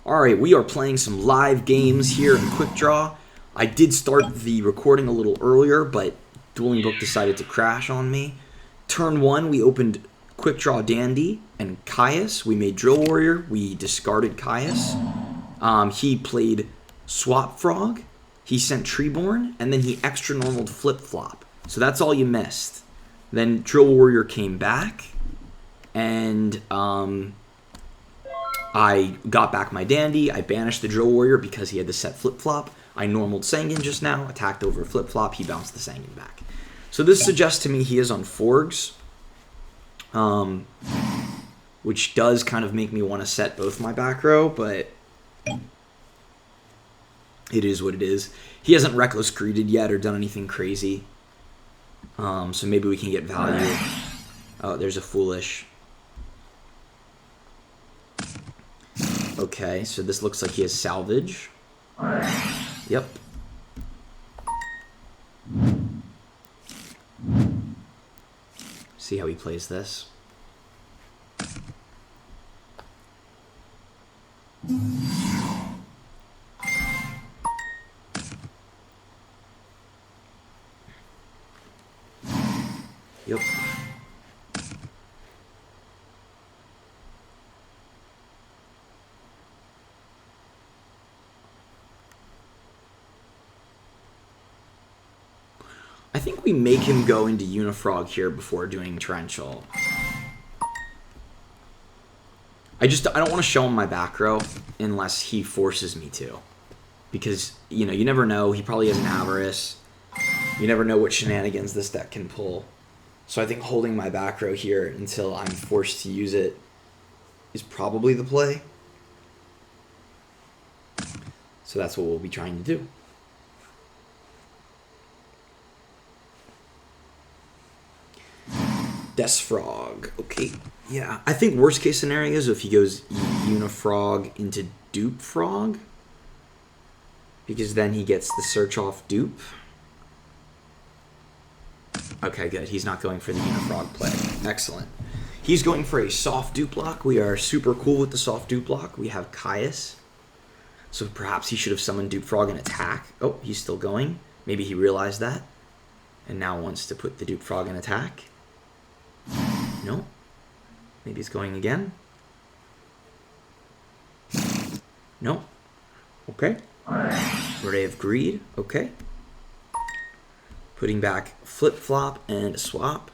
Alright, we are playing some live games here in Quick Draw. I did start the recording a little earlier, but Dueling Book decided to crash on me. Turn 1, we opened Quick Draw Dandy and Caius. We made Drill Warrior. We discarded Caius. He played Swap Frog. He sent Treeborn, and then he extra normaled Flip Flop. So that's all you missed. Then Drill Warrior came back, and I got back my Dandy. I banished the Drill Warrior because he had the set Flip Flop. I normaled Sangan just now, attacked over Flip Flop. He bounced the Sangan back. So this suggests to me he is on Forgs, which does kind of make me want to set both my back row, but it is what it is. He hasn't Reckless Greeted yet or done anything crazy, so maybe we can get value. Oh, there's a Foolish. Okay, so this looks like he has Salvage. Yep. See how he plays this. Yep. I think we make him go into Unifrog here before doing Torrential. I don't want to show him my back row unless he forces me to. Because, you know, you never know. He probably has an Avarice. You never know what shenanigans this deck can pull. So I think holding my back row here until I'm forced to use it is probably the play. So that's what we'll be trying to do. Frog. Okay. Yeah. I think worst case scenario is if he goes Unifrog into Dupe Frog. Because then he gets the search off Dupe. Okay, good. He's not going for the Unifrog play. Excellent. He's going for a soft Dupe block. We are super cool with the soft Dupe block. We have Caius. So perhaps he should have summoned Dupe Frog and attack. Oh, he's still going. Maybe he realized that. And now wants to put the Dupe Frog in attack. No. Maybe he's going again. No. Okay. Ray of Greed. Okay. Putting back Flip Flop and Swap.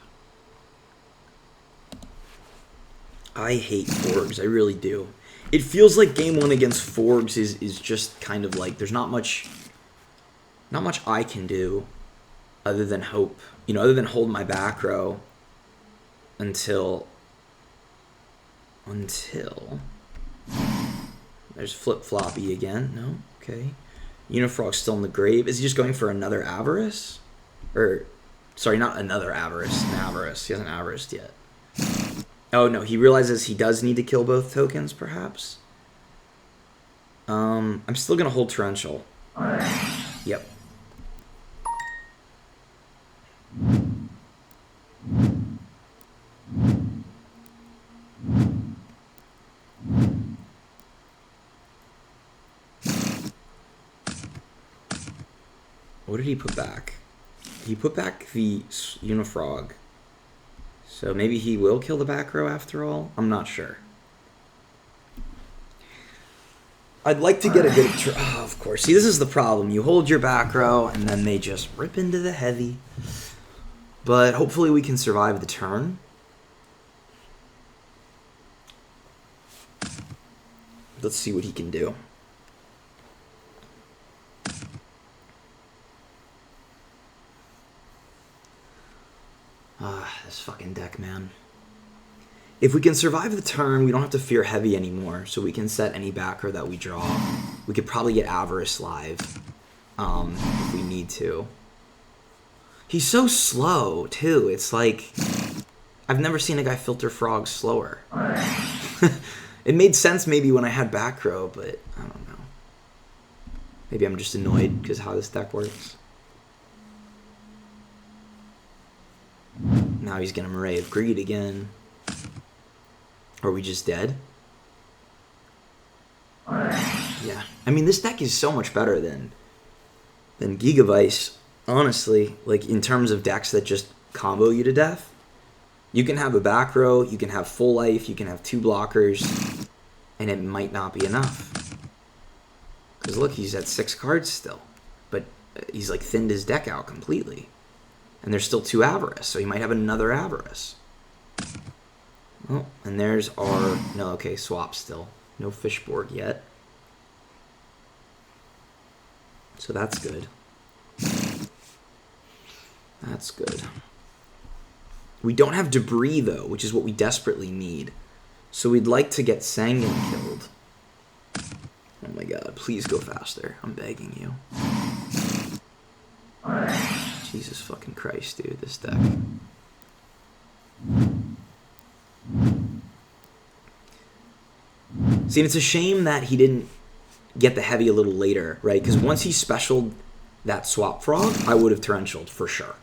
I hate Forgs. I really do. It feels like game one against Forgs is just kind of like there's not much I can do other than hope. You know, other than hold my back row until there's Flip Floppy again. No, okay. Unifrog's still in the grave. Is he just going for another Avarice? Or, sorry, not another Avarice, an Avarice. He hasn't Avariced yet. Oh no, he realizes he does need to kill both tokens, perhaps. I'm still gonna hold Torrential. Yep. What did he put back? He put back the Unifrog. So maybe he will kill the back row after all? I'm not sure. I'd like to get a good... Oh, of course. See, this is the problem. You hold your back row, and then they just rip into the heavy. But hopefully we can survive the turn. Let's see what he can do. This fucking deck, man. If we can survive the turn, we don't have to fear heavy anymore, so we can set any backer that we draw. We could probably get Avarice live, if we need to. He's so slow, too. It's like, I've never seen a guy filter frogs slower. It made sense maybe when I had back row, but I don't know. Maybe I'm just annoyed because how this deck works. Now he's getting a Ray of Greed again. Are we just dead? Yeah. I mean, this deck is so much better than Gigavice, honestly. Like, in terms of decks that just combo you to death. You can have a back row, you can have full life, you can have 2 blockers, and it might not be enough. Because look, he's at 6 cards still. But he's like thinned his deck out completely. And there's still 2 Avarice, so he might have another Avarice. Oh, and there's our... No, okay, swap still. No Fishborg yet. So that's good. That's good. We don't have Debris, though, which is what we desperately need. So we'd like to get Sangan killed. Oh my god, please go faster. I'm begging you. Jesus fucking Christ, dude, this deck. See, and it's a shame that he didn't get the heavy a little later, right? Because once he specialed that Swap Frog, I would have Torrentialed for sure.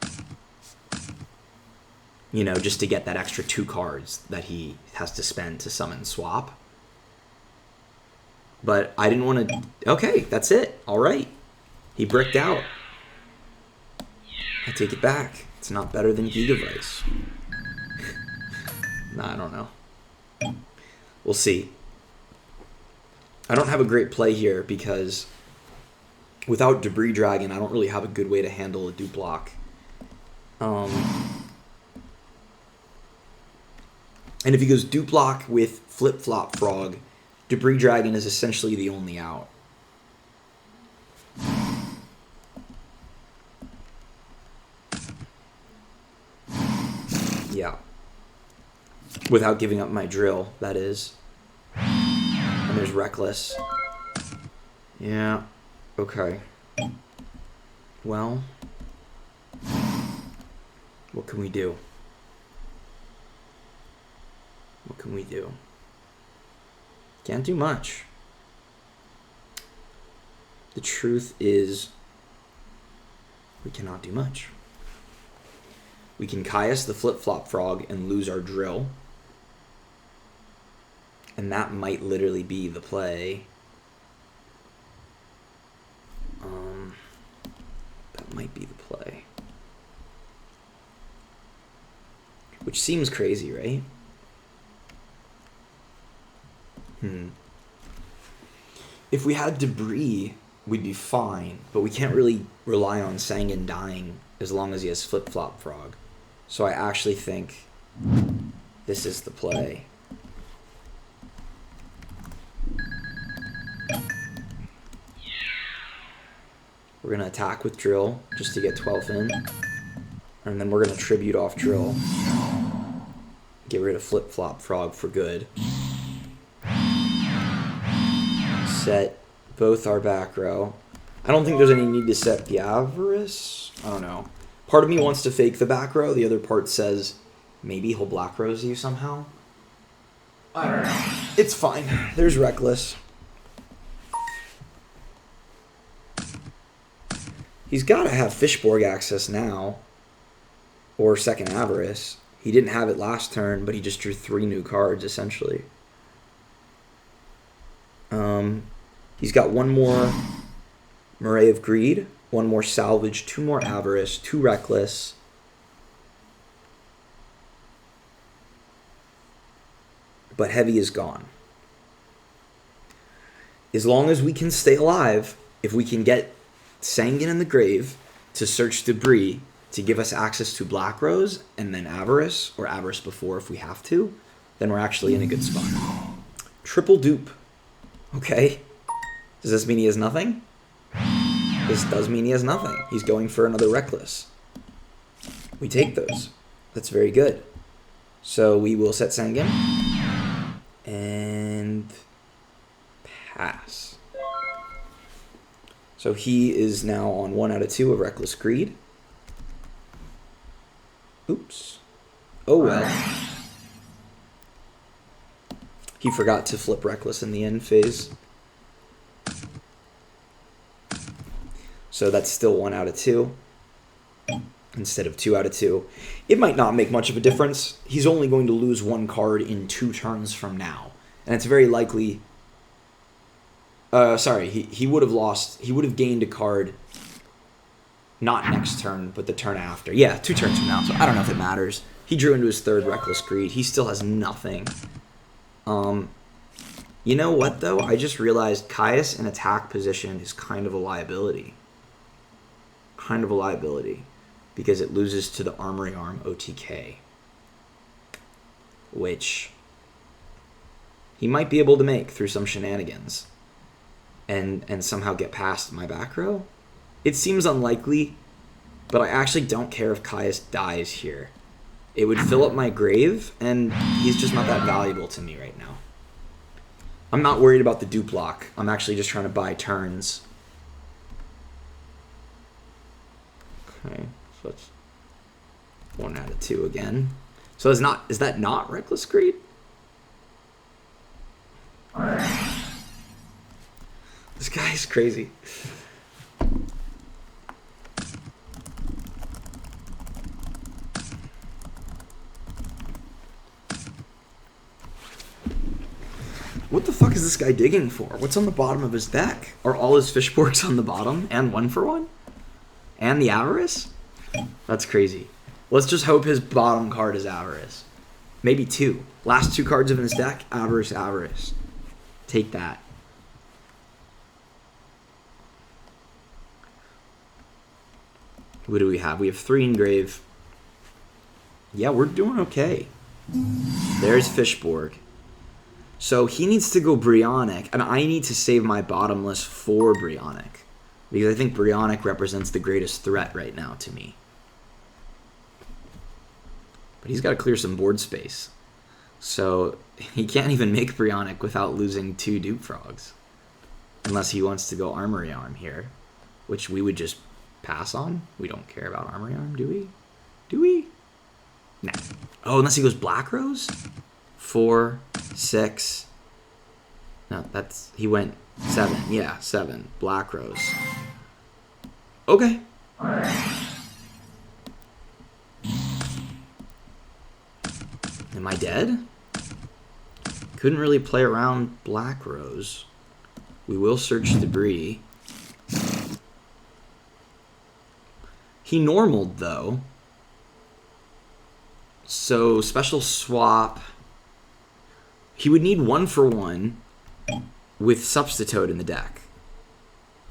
You know, just to get that extra 2 cards that he has to spend to summon Swap. But I didn't want to... Okay, that's it. All right. He bricked out. I take it back. It's not better than Gigavice. Nah, I don't know. We'll see. I don't have a great play here because without Debris Dragon, I don't really have a good way to handle a dupe block. And if he goes dupe block with Flip-Flop Frog, Debris Dragon is essentially the only out. Yeah. Without giving up my drill, that is. And there's Reckless. Yeah. Okay. Well. What can we do? What can we do? Can't do much. The truth is, we cannot do much. We can Caius the Flip-Flop Frog and lose our drill. And that might literally be the play. That might be the play. Which seems crazy, right? If we had Debris, we'd be fine. But we can't really rely on Sangan dying as long as he has Flip-Flop Frog. So I actually think this is the play. We're going to attack with Drill just to get 12 in. And then we're going to Tribute off Drill. Get rid of Flip-Flop Frog for good. Set both our back row. I don't think there's any need to set the Avarice. I don't know. Part of me wants to fake the back row. The other part says maybe he'll Black Rose you somehow. I don't know. It's fine. There's Reckless. He's got to have Fishborg access now. Or second Avarice. He didn't have it last turn, but he just drew 3 new cards, essentially. He's got 1 more Murray of Greed, 1 more Salvage, 2 more Avarice, 2 Reckless. But Heavy is gone. As long as we can stay alive, if we can get Sangan in the grave to search Debris to give us access to Black Rose and then Avarice, or Avarice before if we have to, then we're actually in a good spot. Triple dupe. Okay. Does this mean he has nothing? This does mean he has nothing. He's going for another Reckless. We take those. That's very good. So we will set Sangan. And pass. So he is now on 1 out of 2 of Reckless Greed. Oops. Oh well. He forgot to flip Reckless in the end phase. So that's still 1 out of 2 instead of 2 out of 2. It might not make much of a difference. He's only going to lose 1 card in 2 turns from now. And it's very likely Sorry, he would have lost. He would have gained a card. Not next turn, but the turn after. Yeah, 2 turns from now. So I don't know if it matters. He drew into his 3rd Reckless Greed. He still has nothing. You know what though? I just realized Caius in attack position is kind of a liability. Kind of a liability, because it loses to the Armory Arm OTK, which he might be able to make through some shenanigans, and somehow get past my back row. It seems unlikely, but I actually don't care if Caius dies here. It would fill up my grave, and he's just not that valuable to me right now. I'm not worried about the dupe lock. I'm actually just trying to buy turns. Okay, so that's 1 out of 2 again. So is that not Reckless Greed? This guy's crazy. What the fuck is this guy digging for? What's on the bottom of his deck? Are all his Fishborgs on the bottom? And 1-for-1? And the Avarice? That's crazy. Let's just hope his bottom card is Avarice. Maybe 2. Last 2 cards of his deck, Avarice, Avarice. Take that. What do we have? We have 3 engrave. Yeah, we're doing okay. There's Fishborg. So he needs to go Brionic, and I need to save my bottomless for Brionic, because I think Brionic represents the greatest threat right now to me. But he's got to clear some board space. So he can't even make Brionic without losing 2 Dupe Frogs. Unless he wants to go Armory Arm here, which we would just pass on. We don't care about Armory Arm, do we? Do we? Nah. Oh, unless he goes Black Rose? 4, 6. No, he went 7. Yeah, 7. Black Rose. Okay. Am I dead? Couldn't really play around Black Rose. We will search debris. He normaled though. So special swap. He would need 1-for-1 with Substitoad in the deck.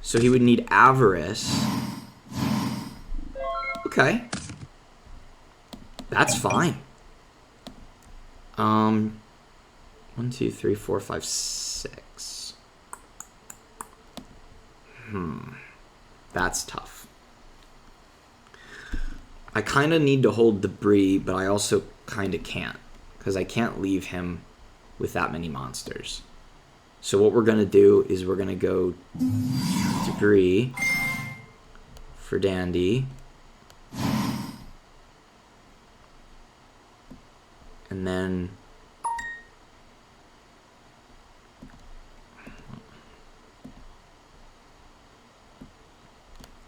So he would need Avarice. Okay. That's fine. 1, 2, 3, 4, 5, 6. That's tough. I kind of need to hold debris, but I also kind of can't, because I can't leave him with that many monsters. So what we're going to do is we're going to go debris for Dandy. And then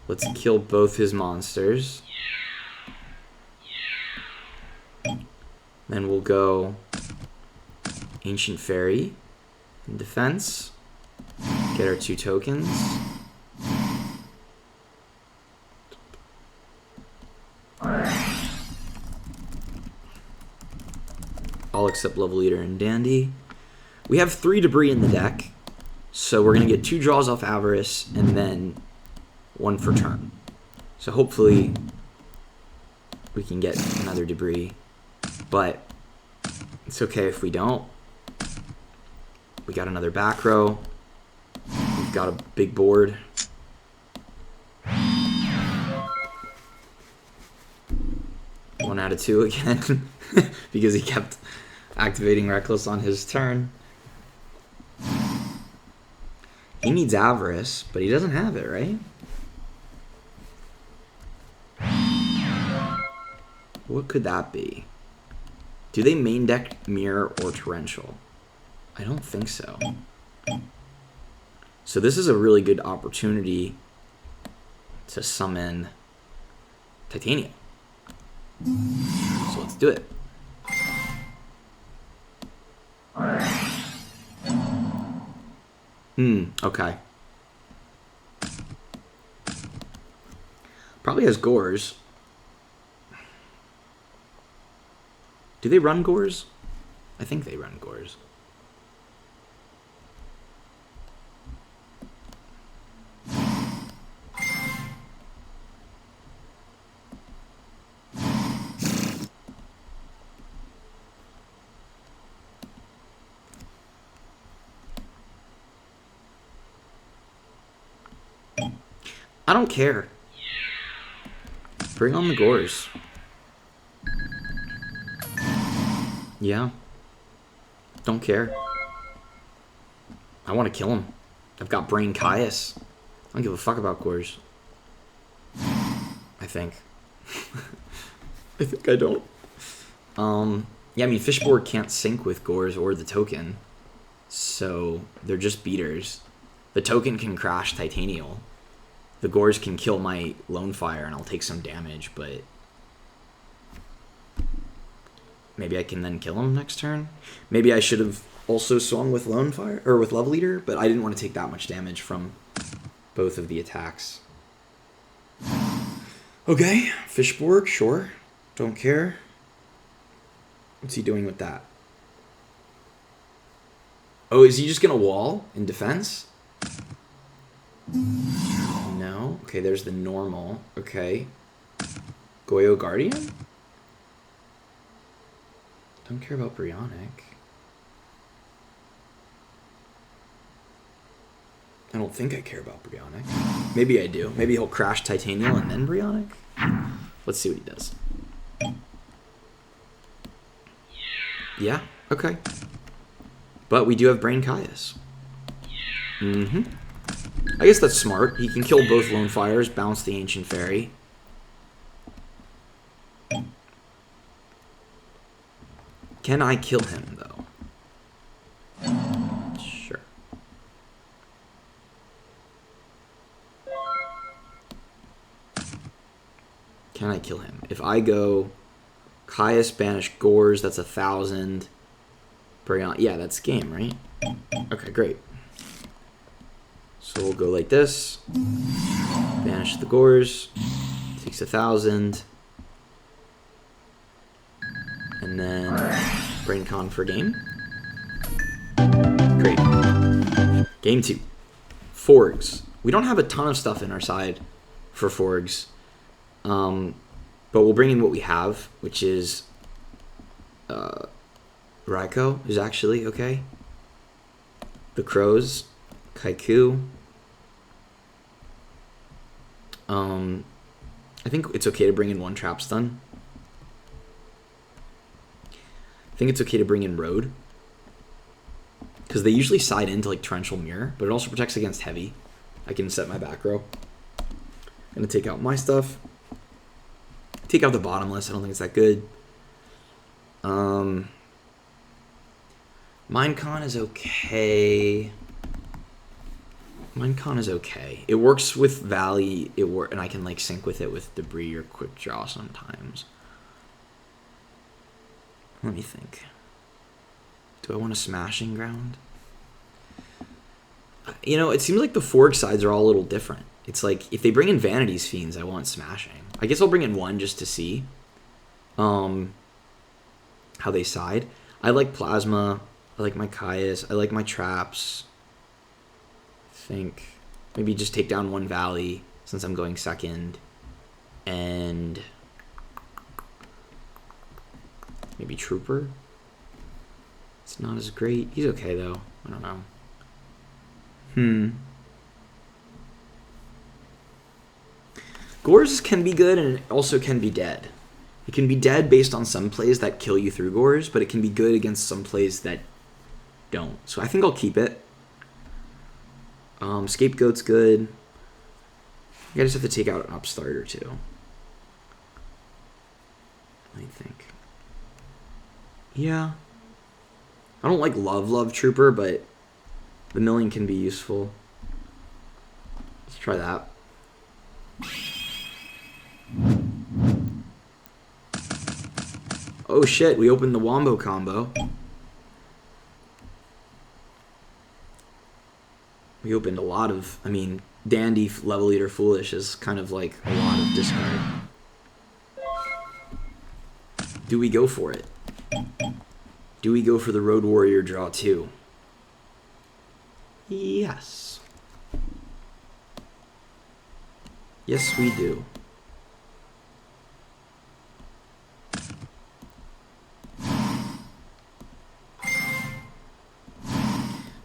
let's kill both his monsters. Then we'll go Ancient Fairy in defense. Get our 2 tokens. All except Love Leader and Dandy. We have 3 debris in the deck, so we're going to get 2 draws off Avarice and then 1 for turn. So hopefully we can get another debris, but it's okay if we don't. We got another back row. We've got a big board. One out of 2 again because he kept activating Reckless on his turn. He needs Avarice, but he doesn't have it, right? What could that be? Do they main deck Mirror or Torrential? I don't think so. So this is a really good opportunity to summon Titania. So let's do it. Okay. Probably has Gores. Do they run Gores? I think they run Gores. I don't care. Bring on the Gores. Yeah. Don't care. I want to kill him. I've got Brain Caius. I don't give a fuck about Gores. I think. I think I don't. Yeah, I mean, Fishboard can't sync with Gores or the token. So, they're just beaters. The token can crash Titanial. The Gores can kill my Lone Fire and I'll take some damage, but... maybe I can then kill him next turn? Maybe I should have also swung with Lone Fire, or with Love Leader, but I didn't want to take that much damage from both of the attacks. Okay, Fishborg, sure. Don't care. What's he doing with that? Oh, is he just gonna wall in defense? No. Okay, there's the normal. Okay. Goyo Guardian? Don't care about Brionic. I don't think I care about Brionic. Maybe I do. Maybe he'll crash Titanial and then Brionic. Let's see what he does. Yeah, okay. But we do have Brain Caius. I guess that's smart. He can kill both Lone Fires, bounce the Ancient Fairy. Can I kill him, though? Sure. Can I kill him? If I go Caius, banish Gores, that's 1,000. Bring on. Yeah, that's game, right? Okay, great. So we'll go like this. Banish the Gores. Takes 1,000. And then Brain Con for game. Great. Game 2. Forgs. We don't have a ton of stuff in our side for Forgs. But we'll bring in what we have, which is Raikou is actually okay. The Crows. Kaiku. I think it's okay to bring in one Trap Stun. I think it's okay to bring in Road. Because they usually side into like Torrential Mirror, but it also protects against Heavy. I can set my back row. I'm going to take out my stuff. Take out the Bottomless. I don't think it's that good. Minecon is okay. Minecon is okay. It works with Valley, and I can like sync with it with Debris or Quick Draw sometimes. Let me think. Do I want a Smashing Ground? You know, it seems like the Forg sides are all a little different. It's like, if they bring in Vanity's Fiends, I want Smashing. I guess I'll bring in one just to see how they side. I like Plasma. I like my Caius. I like my Traps. I think maybe just take down one Valley since I'm going second. And maybe Trooper. It's not as great. He's okay, though. I don't know. Gores can be good, and it also can be dead. It can be dead based on some plays that kill you through Gores, but it can be good against some plays that don't. So I think I'll keep it. Scapegoat's good. I just have to take out an Upstart or two. I think. Yeah. I don't like Love Trooper, but the Million can be useful. Let's try that. Oh shit, we opened the Wombo combo. We opened a lot of, I mean, Dandy, Level Leader, Foolish is kind of like a lot of discard. Do we go for it? Do we go for the Road Warrior draw 2? Yes. Yes, we do.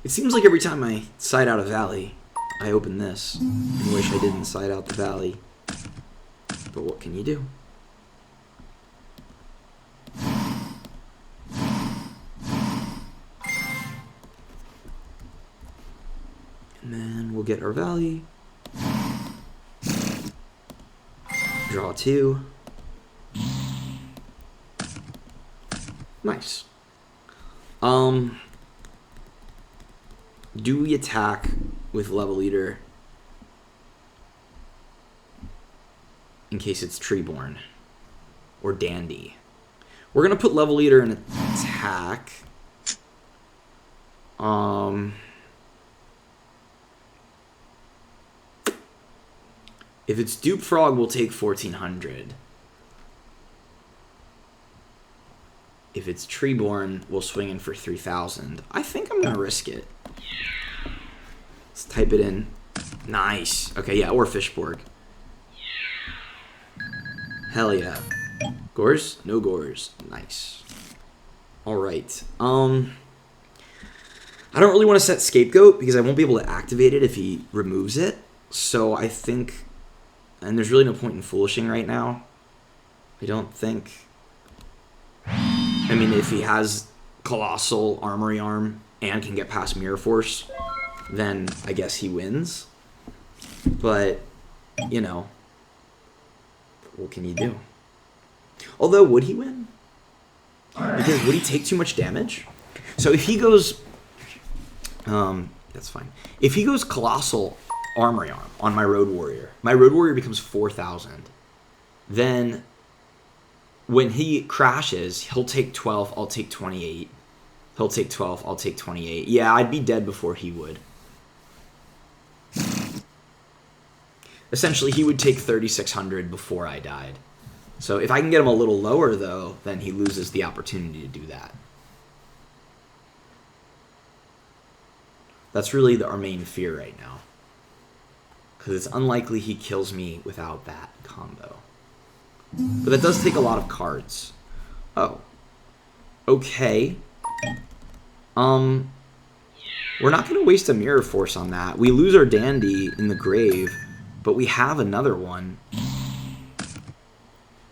It seems like every time I side out a valley, I open this and wish I didn't side out the valley. But what can you do? And then we'll get our valley. Draw 2. Nice. Do we attack with Level Leader in case it's Treeborn or Dandy? We're gonna put Level Leader in attack. If it's Dupe Frog, we'll take 1400. If it's Treeborn, we'll swing in for 3000. I think I'm gonna risk it. Let's type it in. Nice. Okay, yeah, or Fishborg. Hell yeah. Gores? No gores. Nice. Alright. I don't really want to set Scapegoat because I won't be able to activate it if he removes it. So I think... And there's really no point in Foolishing right now. I don't think... I mean, if he has Colossal Armory Arm and can get past Mirror Force, then I guess he wins. But, you know, what can you do? Although, would he win? Because would he take too much damage? So if he goes... that's fine. If he goes Colossal Armory Arm on my Road Warrior becomes 4,000. Then, when he crashes, he'll take 12, I'll take 28. He'll take 12, I'll take 28. Yeah, I'd be dead before he would. Essentially, he would take 3,600 before I died. So if I can get him a little lower, though, then he loses the opportunity to do that. That's really our main fear right now. Because it's unlikely he kills me without that combo. But that does take a lot of cards. Oh. Okay. We're not going to waste a Mirror Force on that. We lose our Dandy in the grave, but we have another one.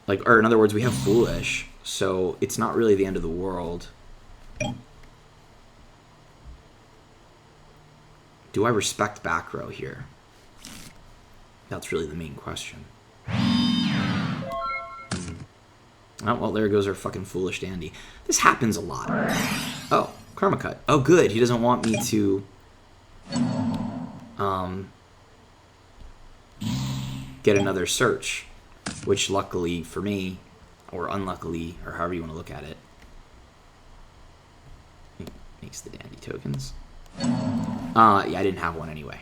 Like, or in other words, we have Foolish, so it's not really the end of the world. Do I respect back row here? That's really the main question. Oh, well, there goes our fucking Foolish Dandy. This happens a lot. Oh, Karma Cut. Oh, good. He doesn't want me to... get another search. Which, luckily for me, or unluckily, or however you want to look at it, makes the Dandy tokens. Yeah, I didn't have one anyway.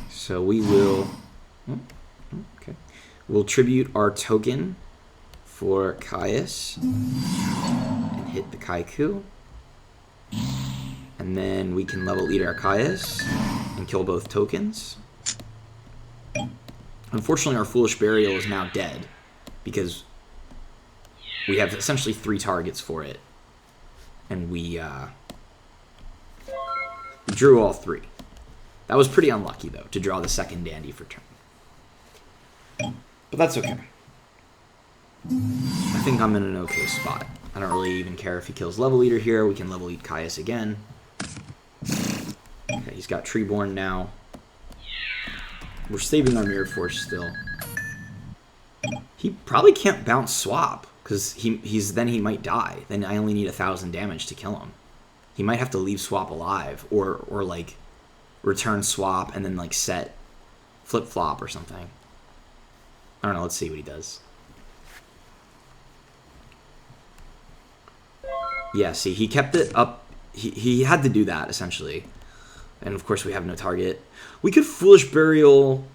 So we will... Okay. We'll tribute our token for Caius and hit the Kaiku. And then we can level lead our Caius and kill both tokens. Unfortunately, our Foolish Burial is now dead because we have essentially 3 targets for it. And we drew all 3. That was pretty unlucky, though, to draw the second Dandy for turn. But that's okay. I think I'm in an okay spot. I don't really even care if he kills Level Leader here. We can Level Lead Caius again. Okay, he's got Treeborn now. We're saving our Mirror Force still. He probably can't bounce swap, because then he might die. Then I only need 1,000 damage to kill him. He might have to leave swap alive, or like... return swap and then like set flip-flop or something. I don't know. Let's see what he does. Yeah, see, he kept it up. He had to do that, essentially. And, of course, we have no target. We could Foolish Burial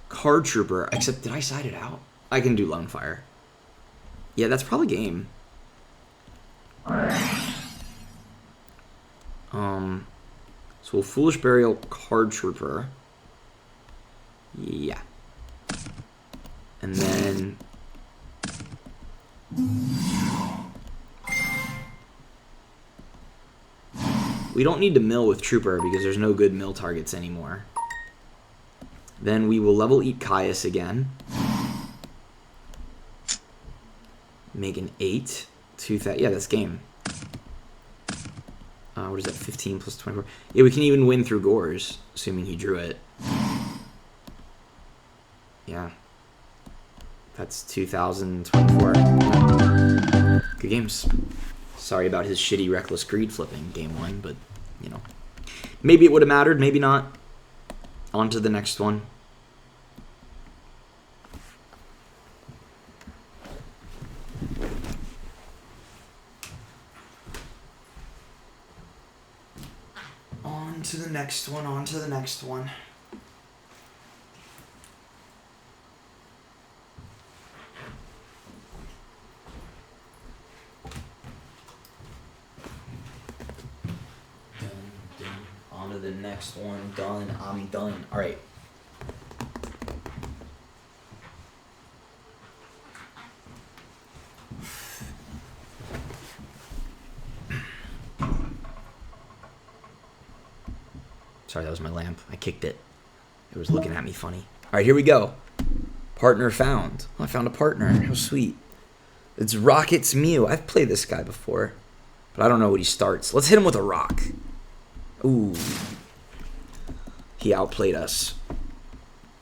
Card Trooper, except did I side it out? I can do Lone Fire. Yeah, that's probably game. So we'll Foolish Burial Card Trooper. Yeah. And then... we don't need to mill with Trooper because there's no good mill targets anymore. Then we will level eat Caius again. Make an 8. 2,000. Yeah, that's game. What is that? 15 plus 24. Yeah, we can even win through Gores, assuming he drew it. Yeah. That's 2024. Good games. Sorry about his shitty Reckless Greed flipping game 1, but, you know. Maybe it would have mattered, maybe not. On to the next one. On to the next one, on to the next one. On to the next one. Done. I'm done. All right. Sorry, that was my lamp. I kicked it. It was looking at me funny. All right, here we go. Partner found. Oh, I found a partner. How sweet. It's Rocket's Mew. I've played this guy before, but I don't know what he starts. Let's hit him with a rock. Ooh. He outplayed us.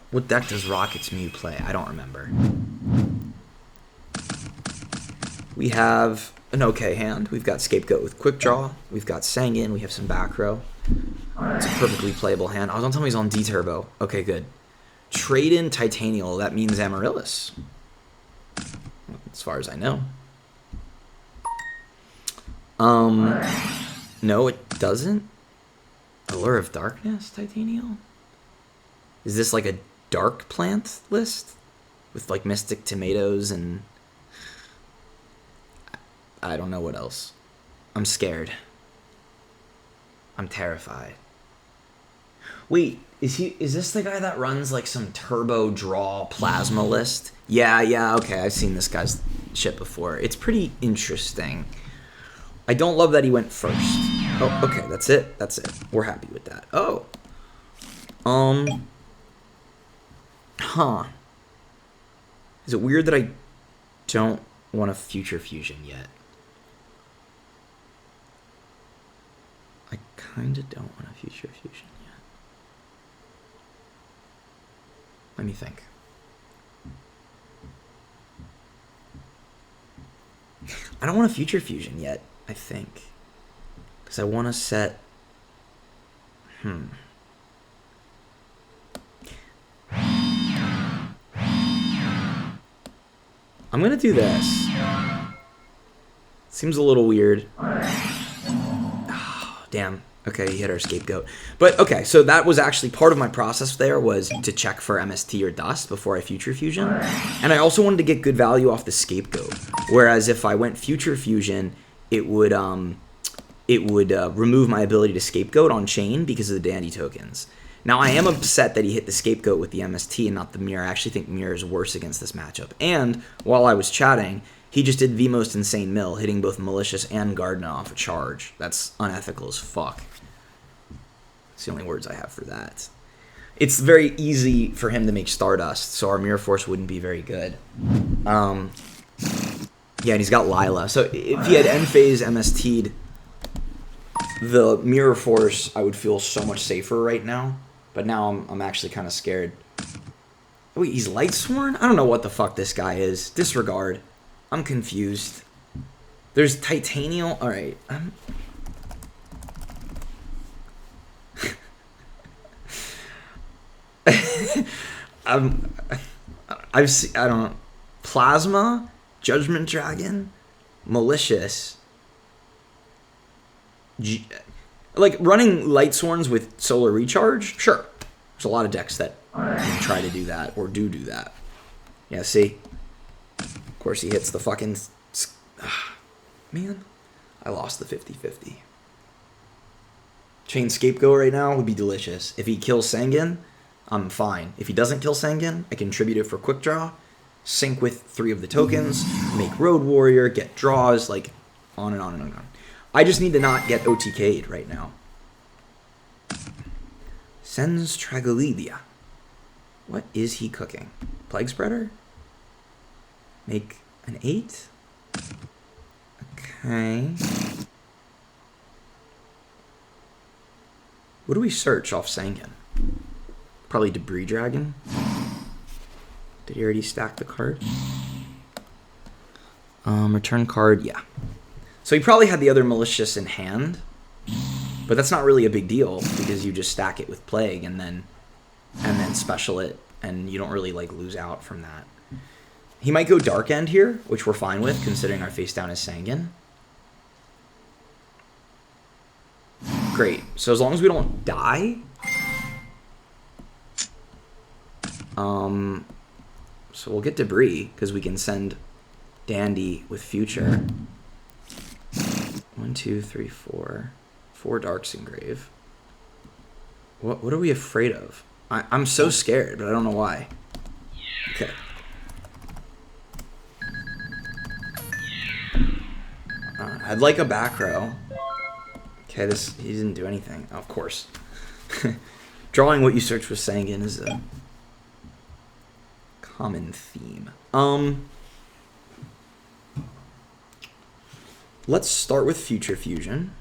What deck does Rocket's Mew play? I don't remember. We have an okay hand. We've got Scapegoat with Quick Draw. We've got Sanguine. We have some back row. It's a perfectly playable hand. Oh, don't tell me he's on D-Turbo. Okay, good. Trade in Titanial. That means Amaryllis. As far as I know. No, it doesn't. Allure of Darkness, Titanial? Is this like a dark plant list? With like Mystic Tomatoes and... I don't know what else. I'm scared. I'm terrified. Wait, is this the guy that runs like some turbo draw plasma list? Yeah, okay, I've seen this guy's shit before. It's pretty interesting. I don't love that he went first. Oh, okay, that's it. We're happy with that. Oh. Huh. Is it weird that I don't want a Future Fusion yet? I kinda don't want a Future Fusion yet. Let me think. I don't want a Future Fusion yet, I think. Because I want to set... I'm going to do this. Seems a little weird. Oh, damn. Okay, he hit our Scapegoat. But, okay, so that was actually part of my process there was to check for MST or Dust before I Future Fusion. And I also wanted to get good value off the Scapegoat. Whereas if I went Future Fusion, it would remove my ability to Scapegoat on chain because of the Dandy tokens. Now, I am upset that he hit the Scapegoat with the MST and not the Mirror. I actually think Mirror is worse against this matchup. And while I was chatting, he just did the most insane mill, hitting both Malicious and Gardener off a charge. That's unethical as fuck. That's the only words I have for that. It's very easy for him to make Stardust, so our Mirror Force wouldn't be very good. Yeah, and he's got Lila. So if he had End Phase MST'd the Mirror Force, I would feel so much safer right now. But now I'm actually kind of scared. Wait, he's Lightsworn? I don't know what the fuck this guy is. Disregard. I'm confused. There's Titanial. Alright. I don't know. Plasma, Judgment Dragon, Malicious. Like running Light Sworns with Solar Recharge, sure. There's a lot of decks that try to do that or do that. Yeah, see? Of course he hits the fucking... Man, I lost the 50-50. Chain Scapegoat right now would be delicious. If he kills Sangan, I'm fine. If he doesn't kill Sangan, I contribute it for quick draw, sync with 3 of the tokens, make Road Warrior, get draws, like on and on and on. I just need to not get OTK'd right now. Sens Tragolidia. What is he cooking? Plague Spreader? Make an 8? Okay. What do we search off Sangan? Probably Debris Dragon. Did he already stack the card? Return card, yeah. So he probably had the other Malicious in hand, but that's not really a big deal because you just stack it with Plague and then special it, and you don't really like lose out from that. He might go Dark End here, which we're fine with considering our face down is Sangan. Great. So as long as we don't die, so we'll get Debris because we can send Dandy with Future. 1, 2, 3, 4. 4 Darks Engrave. What are we afraid of? I'm so scared, but I don't know why. Okay. I'd like a back row. Okay, he didn't do anything. Oh, of course. Drawing what you search with Sangan is a common theme. Let's start with Future Fusion.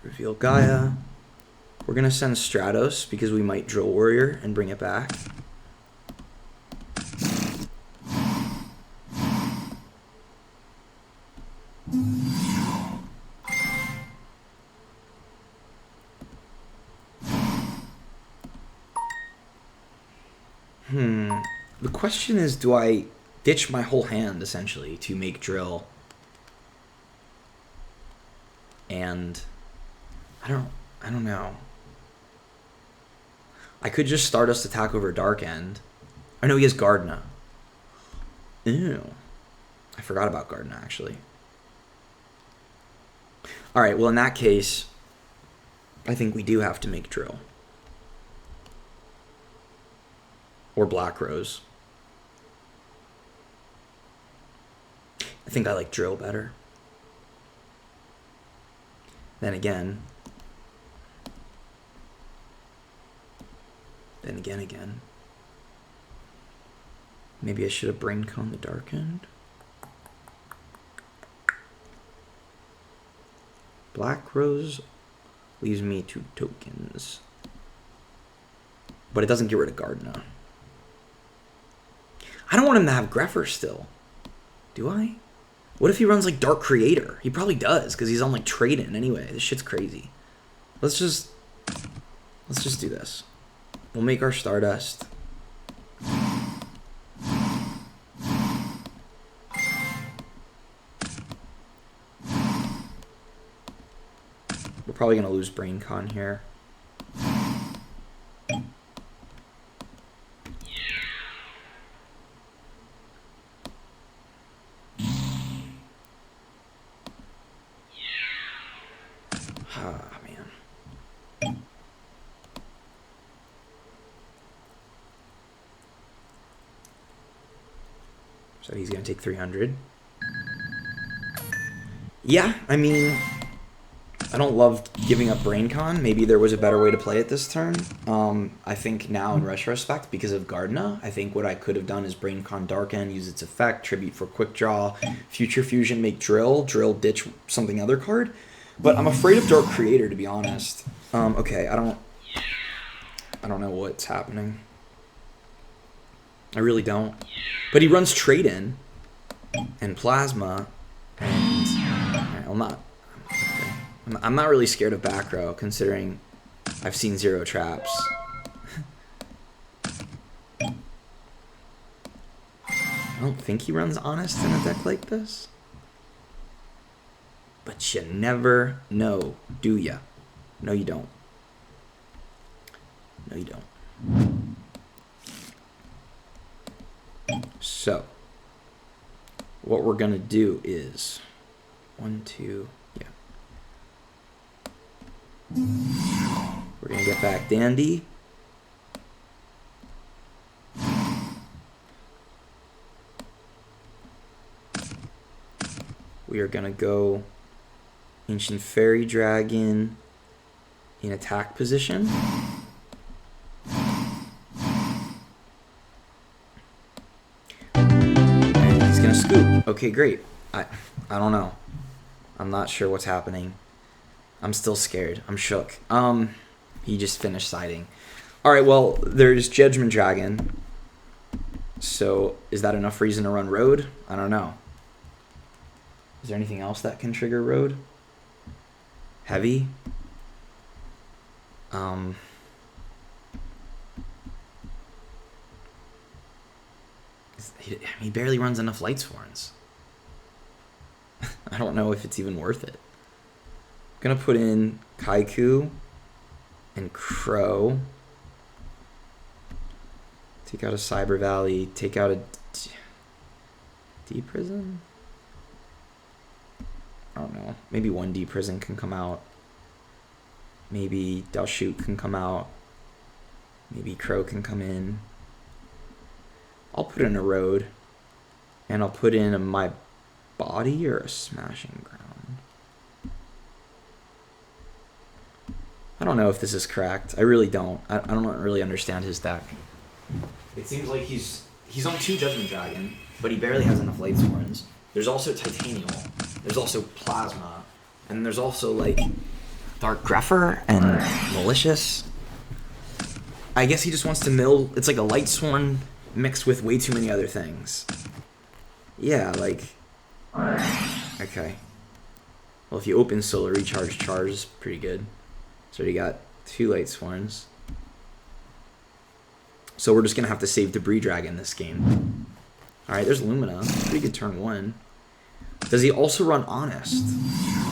Reveal Gaia. We're going to send Stratos because we might Drill Warrior and bring it back. The question is, do I ditch my whole hand, essentially, to make Drill? And I don't know. I could just Stardust attack over Dark End. I know he has Gardna. Ew. I forgot about Gardna, actually. Alright, well, in that case, I think we do have to make Drill. Or Black Rose. I think I like Drill better. Then again. Maybe I should have Braincon the Dark End. Black Rose leaves me 2 tokens. But it doesn't get rid of Gardna. I don't want him to have Greffer still. Do I? What if he runs like Dark Creator? He probably does, because he's on like trade-in anyway. This shit's crazy. Let's just do this. We'll make our Stardust. We're probably going to lose Braincon here. So he's going to take 300. Yeah, I mean, I don't love giving up Braincon. Maybe there was a better way to play it this turn. I think now in retrospect, because of Gardna, I think what I could have done is Braincon Dark End, use its effect, Tribute for Quick Draw, Future Fusion, make Drill, ditch something other card. But I'm afraid of Dark Creator, to be honest. Okay, I don't know what's happening. I really don't. But he runs Trade-In and Plasma, and I'm not really scared of back row, considering I've seen 0 traps. I don't think he runs Honest in a deck like this. But you never know, do ya? No, you don't. No, you don't. So, what we're going to do is 1, 2, yeah. We're going to get back Dandy. We are going to go Ancient Fairy Dragon in attack position. And he's going to scoop. Okay, great. I don't know. I'm not sure what's happening. I'm still scared. I'm shook. He just finished siding. All right, well, there's Judgment Dragon. So is that enough reason to run Road? I don't know. Is there anything else that can trigger Road? Heavy? He barely runs enough Light Sworns. I don't know if it's even worth it. I'm gonna put in Kaiku and Crow. Take out a Cyber Valley. Take out a D Prison? I don't know. Maybe one D Prison can come out. Maybe Dalshoot can come out. Maybe Crow can come in. I'll put in a Road. And I'll put in a My Body or a Smashing Ground. I don't know if this is correct. I really don't. I don't really understand his deck. It seems like he's on 2 Judgment Dragon, but he barely has enough Light Sworns. There's also Titanium. There's also Plasma. And there's also, like, Dark Grepher and Malicious. I guess he just wants to mill. It's like a Light Sworn mixed with way too many other things. Yeah, like... Okay. Well, if you open Solar Recharge, Charge is pretty good. So you got 2 Light Sworns. So we're just going to have to save Debris Dragon this game. Alright, there's Lumina. Pretty good turn 1. Does he also run Honest?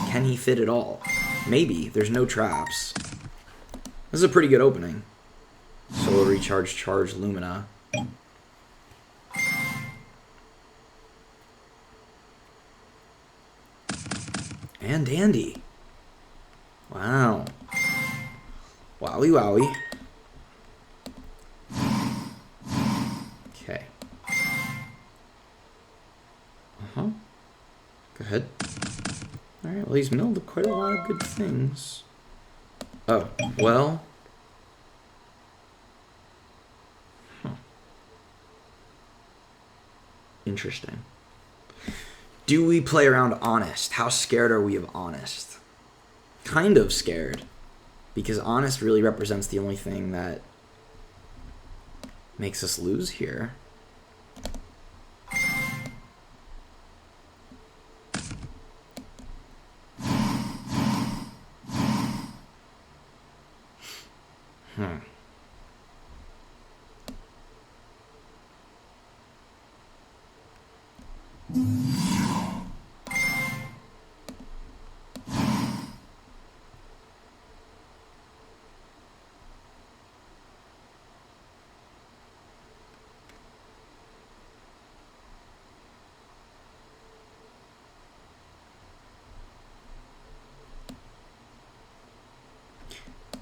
Can he fit it all? Maybe. There's no traps. This is a pretty good opening. Solar Recharge, Charge, Lumina. And Dandy. Wow. Wowie wowie. Okay. Uh-huh. Go ahead. Alright, well, he's milled quite a lot of good things. Oh, well. Huh. Interesting. Do we play around Honest? How scared are we of Honest? Kind of scared. Because Honest really represents the only thing that makes us lose here.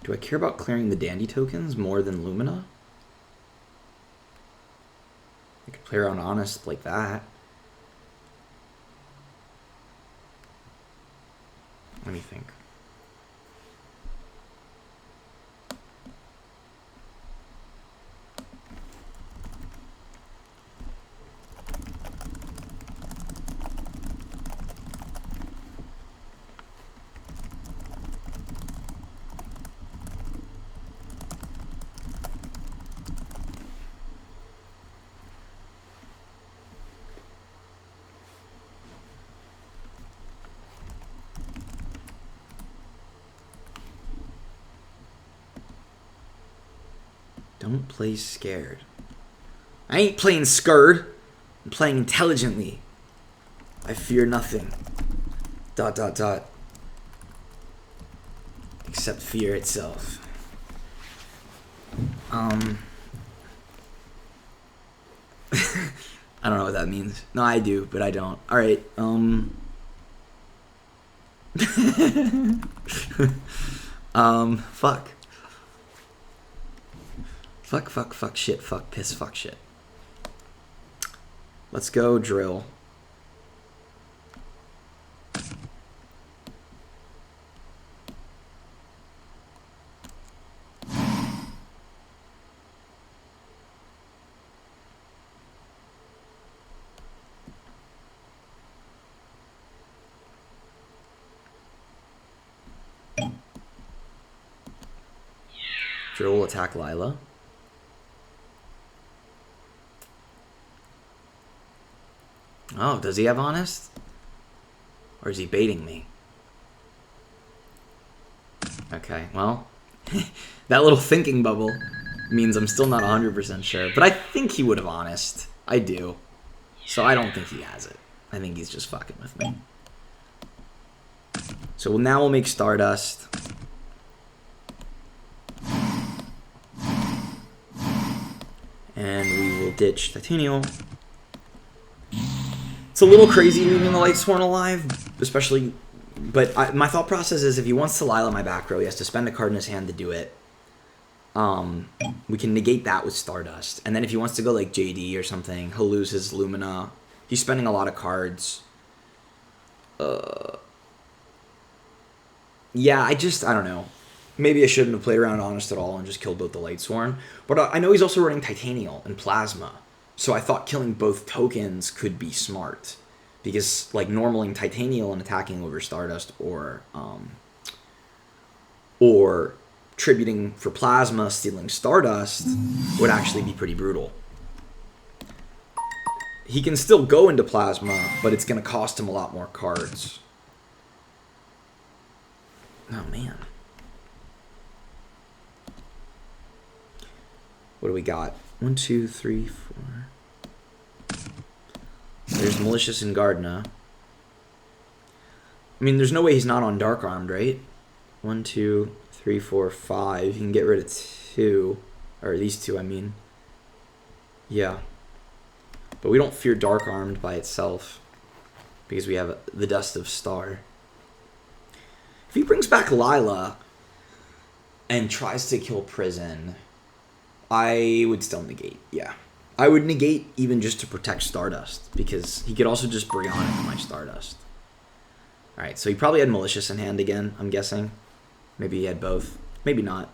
Do I care about clearing the Dandy tokens more than Lumina? I could play around Honest like that. Let me think. Don't play scared. I ain't playing scared. I'm playing intelligently. I fear nothing. ... Except fear itself. I don't know what that means. No, I do, but I don't. Alright, fuck. Fuck, shit, fuck, piss, fuck, shit. Let's go drill. Drill will attack Lila. Oh, does he have honest? Or is he baiting me? Okay, well, that little thinking bubble means I'm still not 100% sure. But I think he would have honest. I do. So I don't think he has it. I think he's just fucking with me. So now we'll make Stardust. And we will ditch Titanium. It's a little crazy leaving the Lightsworn alive, especially... But my thought process is if he wants to Lila my back row, he has to spend a card in his hand to do it. We can negate that with Stardust. And then if he wants to go like JD or something, he'll lose his Lumina. He's spending a lot of cards. Yeah, I don't know. Maybe I shouldn't have played around Honest at all and just killed both the Lightsworn. But I know he's also running Titanial and Plasma. So I thought killing both tokens could be smart. Because, like, normaling Titanial and attacking over Stardust or tributing for Plasma, stealing Stardust would actually be pretty brutal. He can still go into Plasma, but it's going to cost him a lot more cards. Oh, man. What do we got? 1, 2, 3, 4. There's Malicious and Gardna. I mean, there's no way he's not on Dark Armed, right? 1, 2, 3, 4, 5. You can get rid of 2. Or these 2, I mean. Yeah. But we don't fear Dark Armed by itself. Because we have the Dust of Star. If he brings back Lila and tries to kill Prison, I would still negate, yeah. I would negate even just to protect Stardust, because he could also just Brionic my Stardust. Alright, so he probably had Malicious in hand again, I'm guessing. Maybe he had both. Maybe not.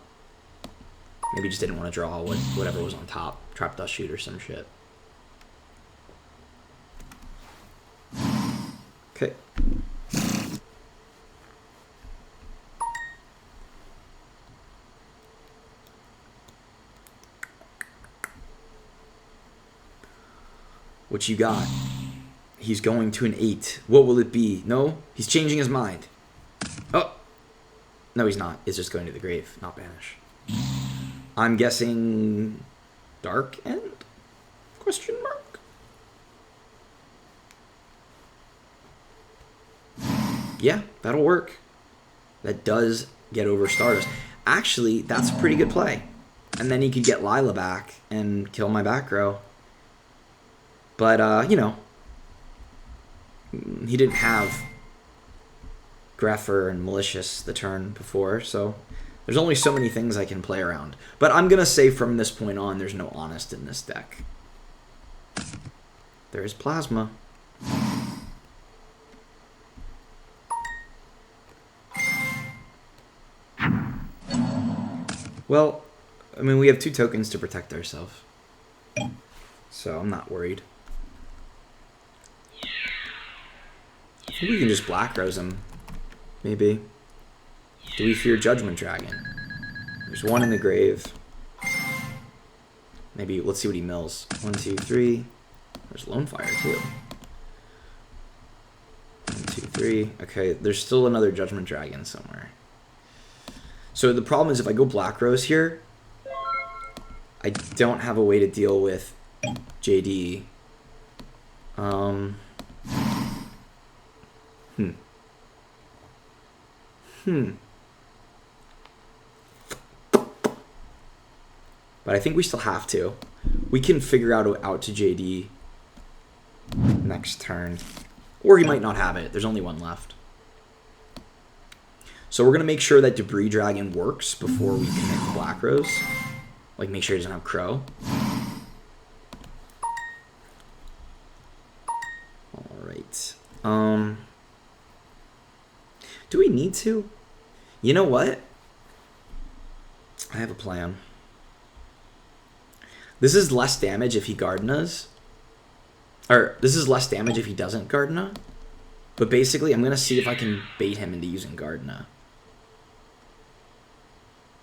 Maybe he just didn't want to draw whatever was on top. Trap Dust Shoot or some shit. Okay. What you got? He's going to an 8. What will it be? No? He's changing his mind. Oh! No, he's not. It's just going to the grave, not banish. I'm guessing... Dark End? Question mark? Yeah, that'll work. That does get over Stardust. Actually, that's a pretty good play. And then he could get Lila back and kill my back row. But, you know, he didn't have Greffer and Malicious the turn before, so there's only so many things I can play around. But I'm going to say from this point on, there's no Honest in this deck. There is Plasma. Well, I mean, we have 2 tokens to protect ourselves. So I'm not worried. I think we can just Black Rose him. Maybe. Do we fear Judgment Dragon? There's 1 in the grave. Maybe, let's see what he mills. 1, 2, 3. There's Lone Fire, too. 1, 2, 3. Okay, there's still another Judgment Dragon somewhere. So the problem is if I go Black Rose here, I don't have a way to deal with JD. Um. But I think we still have to. We can figure out to JD next turn. Or he might not have it. There's only one left. So we're going to make sure that Debris Dragon works before we commit the Black Rose. Like, make sure he doesn't have Crow. Alright. Do we need to? You know what? I have a plan. This is less damage if he Gardenas. Or, this is less damage if he doesn't Gardena. But basically, I'm going to see if I can bait him into using Gardena.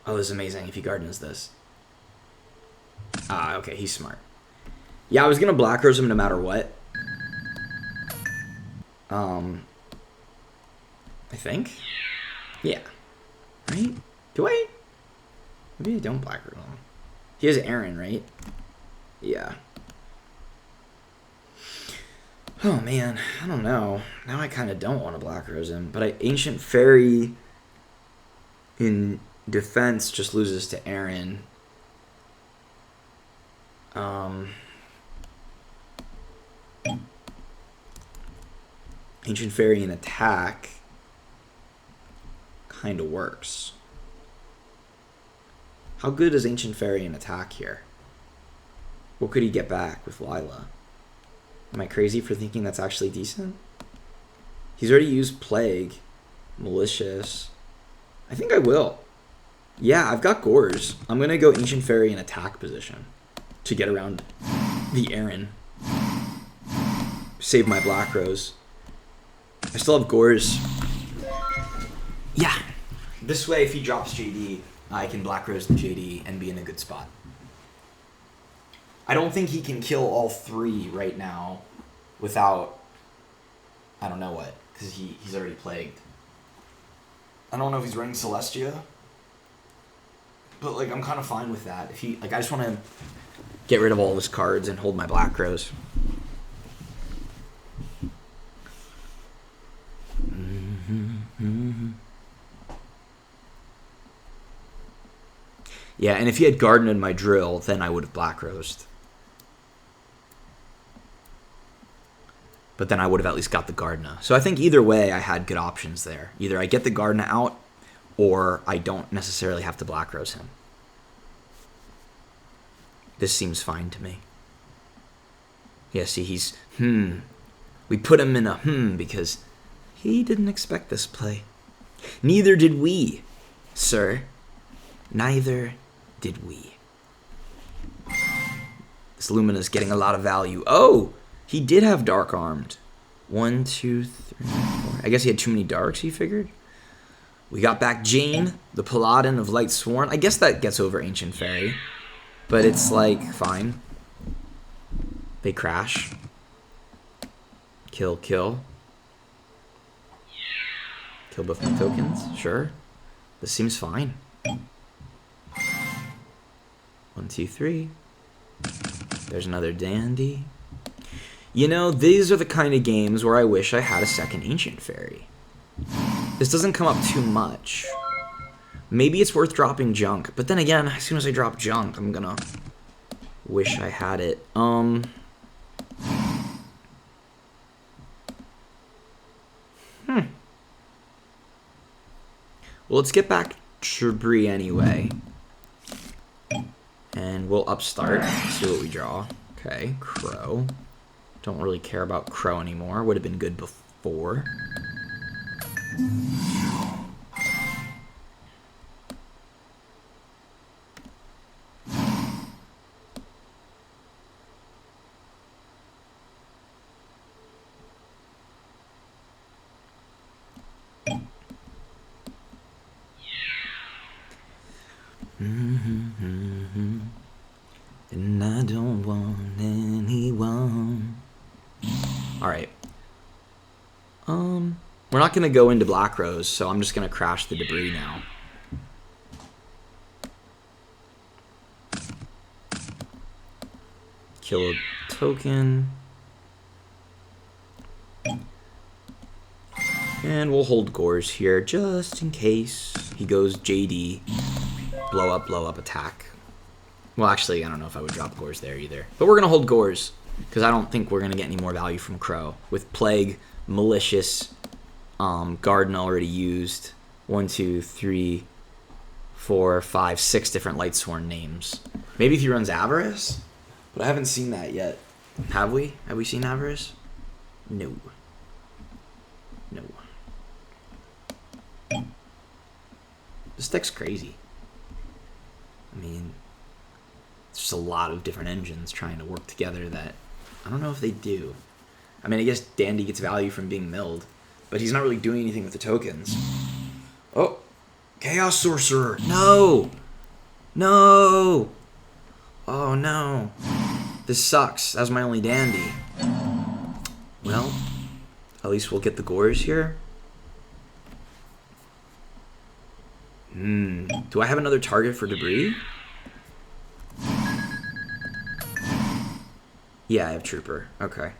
Oh, this is amazing if he Gardenas this. Ah, okay, he's smart. Yeah, I was going to Black Rose him no matter what. I think. Yeah. Right? Do I? Maybe I don't Black Rose him. He has Aaron, right? Yeah. Oh, man. I don't know. Now I kind of don't want to Black Rose him. But Ancient Fairy in defense just loses to Aaron. Ancient Fairy in attack kind of works. How good is Ancient Fairy in attack here? What could he get back with Lila? Am I crazy for thinking that's actually decent? He's already used Plague. Malicious. I think I will. Yeah, I've got Gores. I'm going to go Ancient Fairy in attack position to get around the Aaron. Save my Black Rose. I still have Gores. Yeah. This way, if he drops JD, I can Black Rose the JD and be in a good spot. I don't think he can kill all three right now without, I don't know what, because he's already plagued. I don't know if he's running Celestia, but like I'm kind of fine with that. If he, like, I just want to get rid of all of his cards and hold my Black Rose. Yeah, and if he had Garden in my drill, then I would have Black Rosed. But then I would have at least got the Gardena. So I think either way I had good options there. Either I get the Gardena out, or I don't necessarily have to Black Rose him. This seems fine to me. Yeah, see, he's, We put him in a because he didn't expect this play. Neither did we, sir. Neither did we. This Lumina's getting a lot of value. Oh! He did have Dark Armed. 1, 2, 3, 4. I guess he had too many Darks, he figured. We got back Jane, the Paladin of Light Sworn. I guess that gets over Ancient Fairy. But it's like, fine. They crash. Kill, kill. Kill both my tokens, sure. This seems fine. 1, 2, 3. There's another Dandy. You know, these are the kind of games where I wish I had a second Ancient Fairy. This doesn't come up too much. Maybe it's worth dropping Junk, but then again, as soon as I drop Junk, I'm gonna wish I had it. Well, let's get back to Bree anyway. And we'll upstart, see what we draw. Okay, Crow. Don't really care about Crow anymore. Would have been good before. And I don't want anyone. Alright. We're not going to go into Black Rose, so I'm just going to crash the Debris now. Kill a token. And we'll hold Gores here just in case he goes JD. Blow up, attack. Well, actually, I don't know if I would drop Gores there either. But we're going to hold Gores because I don't think we're going to get any more value from Crow. With Plague, Malicious, Garden already used. 1, 2, 3, 4, 5, 6 different Lightsworn names. Maybe if he runs Avarice? But I haven't seen that yet. Have we? Have we seen Avarice? No. No. This deck's crazy. I mean, it's just a lot of different engines trying to work together that I don't know if they do. I mean, I guess Dandy gets value from being milled, but he's not really doing anything with the tokens. Oh, Chaos Sorcerer. No. No. Oh, no. This sucks. That was my only Dandy. Well, at least we'll get the Gores here. Do I have another target for Debris? Yeah, I have Trooper. Okay.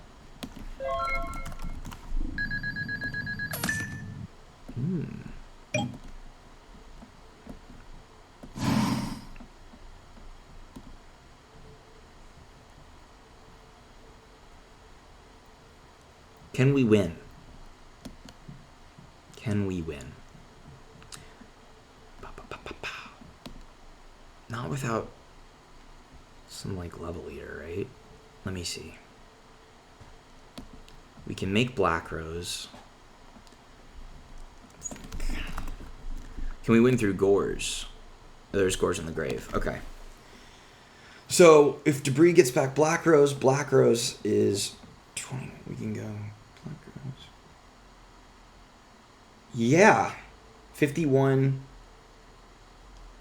Can we win? Can we win? Not without some, like, level leader, right? Let me see. We can make Black Rose. Can we win through Gores? Oh, there's Gores in the grave. Okay. So, if Debris gets back Black Rose is 20. We can go Black Rose. Yeah. 51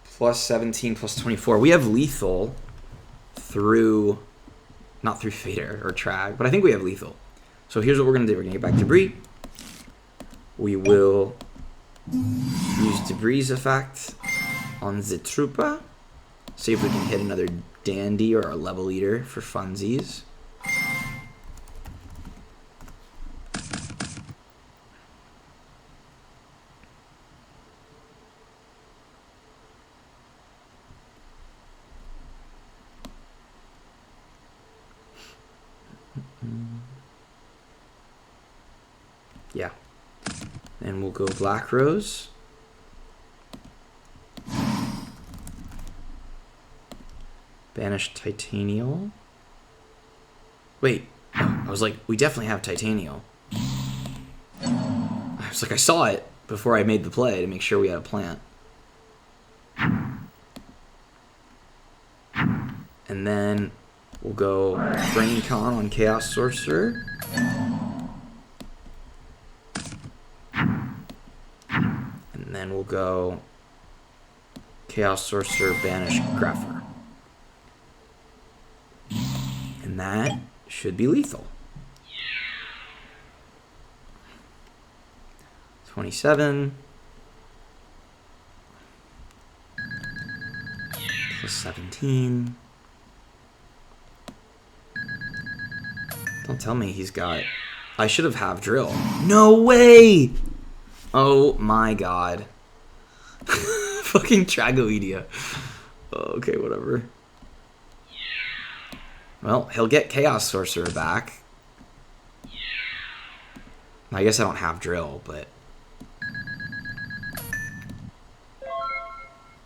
plus 17 plus 24. We have lethal through, not through Fader or Trag, but I think we have lethal. So here's what we're going to do. We're going to get back Debris. We will use Debris' effect on the Trooper. See if we can hit another Dandy or a level leader for funsies. Yeah. And we'll go Black Rose. Banish Titanial. Wait. I was like, we definitely have Titanial. I was like, I saw it before I made the play to make sure we had a plant. And then we'll go Brain Con on Chaos Sorcerer. And then we'll go Chaos Sorcerer, Banish Greffer. And that should be lethal. 27 plus 17. Don't tell me he's got... I should have drill. No way! Oh my god. Fucking Tragoedia. Oh, okay, whatever. Well, he'll get Chaos Sorcerer back. I guess I don't have drill, but...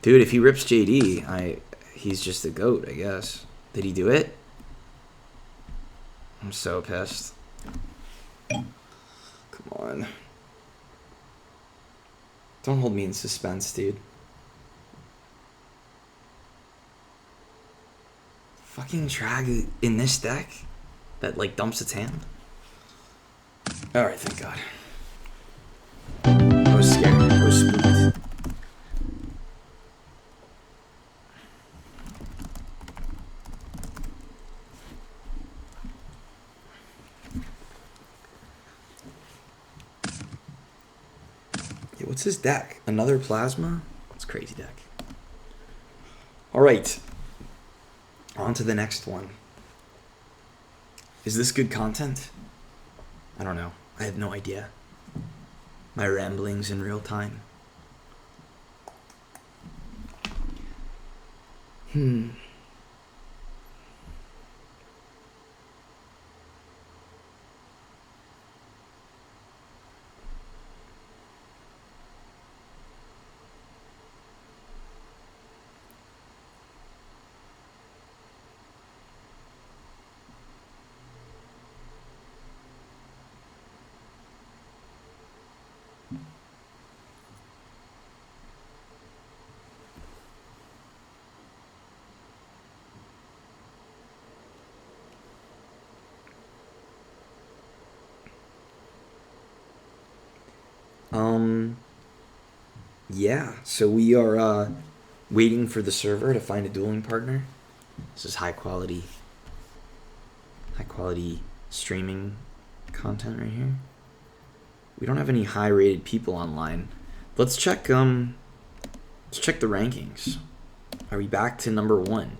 Dude, if he rips JD, he's just a goat, I guess. Did he do it? I'm so pissed. Come on. Don't hold me in suspense, dude. Fucking Trag in this deck that, like, dumps its hand. Alright, thank God. I was scared. I was spooked. Yeah, what's his deck? Another Plasma? That's a crazy deck. Alright. On to the next one. Is this good content? I don't know. I have no idea. My ramblings in real time. Yeah, so we are waiting for the server to find a dueling partner. This is high quality streaming content right here. We don't have any high rated people online. Let's check the rankings. Are we back to number 1?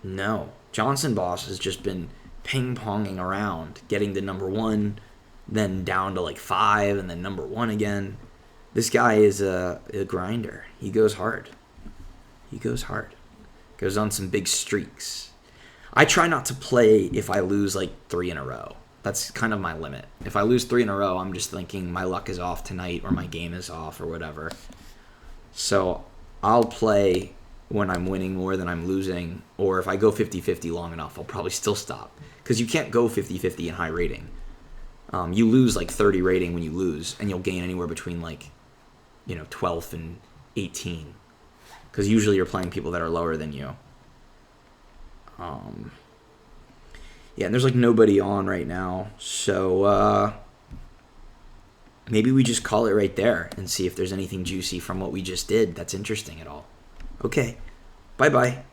No. Johnson Boss has just been ping-ponging around, getting to number 1, then down to like 5, and then number 1 again. This guy is a grinder. He goes hard. Goes on some big streaks. I try not to play if I lose like 3 in a row. That's kind of my limit. If I lose 3 in a row, I'm just thinking my luck is off tonight or my game is off or whatever. So I'll play when I'm winning more than I'm losing, or if I go 50-50 long enough, I'll probably still stop. Because you can't go 50-50 in high rating. You lose like 30 rating when you lose, and you'll gain anywhere between like, 12th and 18. Because usually you're playing people that are lower than you. Yeah, and there's like nobody on right now, so maybe we just call it right there and see if there's anything juicy from what we just did that's interesting at all. Okay, bye-bye.